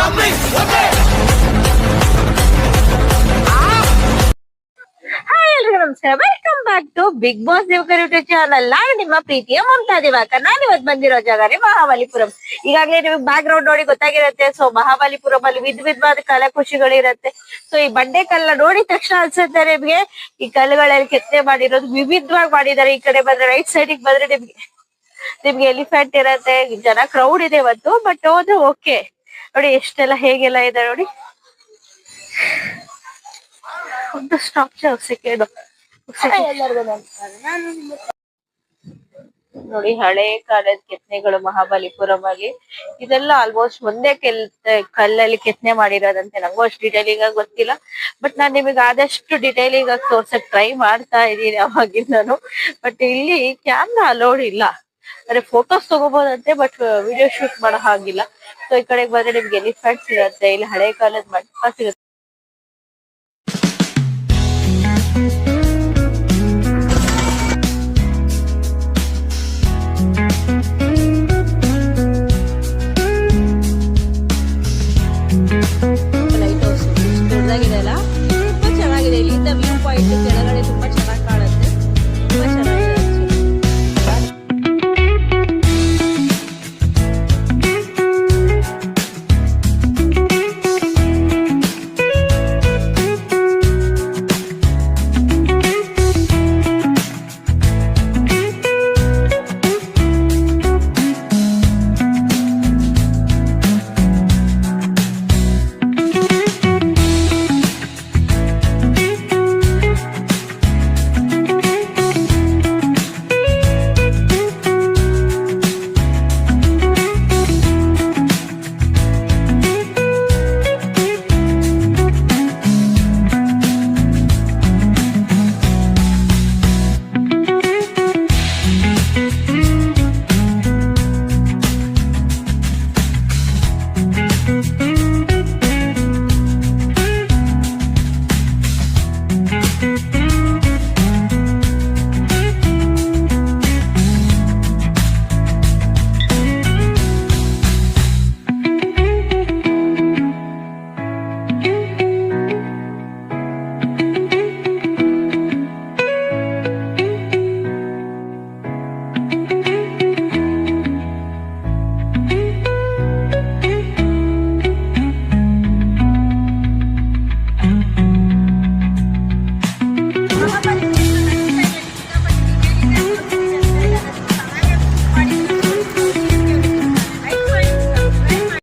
Hi ಎಲ್ರಿಗೂ ನಮಸ್ಕಾರ, welcome back to Bigg Boss Devakar YouTube channel. ನಾನು ನಿಮ್ಮ ಪ್ರೀತಿಯ ಮಮತಾ ದಿವಾಕರ್. ನಾನು ಇವತ್ತು ಬಂದಿರೋ ಜಾಗನೇ ಮಹಾಬಲಿಪುರಂ. ಈಗಾಗಲೇ ನಿಮಗೆ ಬ್ಯಾಕ್ ಗ್ರೌಂಡ್ ನೋಡಿ ಗೊತ್ತಾಗಿರುತ್ತೆ. ಸೊ ಮಹಾಬಲಿಪುರಂ ಅಲ್ಲಿ ವಿಧವಾದ ಕಲಾಕುಷಿಗಳಿರತ್ತೆ. ಸೊ ಈ ಬಂಡೆ ಕಲ್ಲ ನೋಡಿದ ತಕ್ಷಣ ಅನ್ಸುತ್ತೆ ನಿಮ್ಗೆ ಈ ಕಲ್ಲುಗಳಲ್ಲಿ ಕೆತ್ತನೆ ಮಾಡಿರೋದು ವಿವಿಧವಾಗಿ ಮಾಡಿದ್ದಾರೆ. ಈ ಕಡೆ ಬಂದ್ರೆ ರೈಟ್ ಸೈಡ್ ಬಂದ್ರೆ ನಿಮ್ಗೆ ಎಲಿಫೆಂಟ್ ಇರತ್ತೆ. ಜನ ಕ್ರೌಡ್ ಇದೆ ಇವತ್ತು, ಬಟ್ ಹೋದ್ರೆ ಓಕೆ. ನೋಡಿ ಎಷ್ಟೆಲ್ಲ ಹೇಗೆಲ್ಲ ಇದೆ ನೋಡಿ. ಒಂದು ಸ್ಟಾಪ್ ಸೆಕೆಂಡ್ ನೋಡಿ, ಹಳೆ ಕಾಲದ ಕೆತ್ತನೆಗಳು ಮಹಾಬಲಿಪುರಂ ಅಲ್ಲಿ. ಇದೆಲ್ಲ ಆಲ್ಮೋಸ್ಟ್ ಒಂದೇ ಕಲ್ಲಲ್ಲಿ ಕೆತ್ತನೆ ಮಾಡಿರೋದಂತೆ. ನಂಗೂ ಅಷ್ಟು ಡಿಟೇಲಿಂಗ್ ಆಗಿ ಗೊತ್ತಿಲ್ಲ, ಬಟ್ ನಾನ್ ನಿಮಗೆ ಆದಷ್ಟು ಡಿಟೇಲಿಂಗ್ ಆಗಿ ತೋರ್ಸಕ್ ಟ್ರೈ ಮಾಡ್ತಾ ಇದ್ದೀನಿ ಅವಾಗಿಂದನು. ಬಟ್ ಇಲ್ಲಿ ಕ್ಯಾಮ್ರಾ ಅಲೋಡ್ ಇಲ್ಲ. ಅಂದ್ರೆ ಫೋಟೋಸ್ ತಗೋಬಹುದಂತೆ, ಬಟ್ ವಿಡಿಯೋ ಶೂಟ್ ಮಾಡೋ ಹಾಗಿಲ್ಲ. ಸೊ ಈ ಕಡೆಗೆ ಬಂದ್ರೆ ನಿಮ್ಗೆ ಎಲಿಫೆಂಟ್ಸ್ ಇರುತ್ತೆ. ಇಲ್ಲಿ ಹಳೆ ಕಾಲದ ಮಂಟಪ ಸಿಗುತ್ತೆ.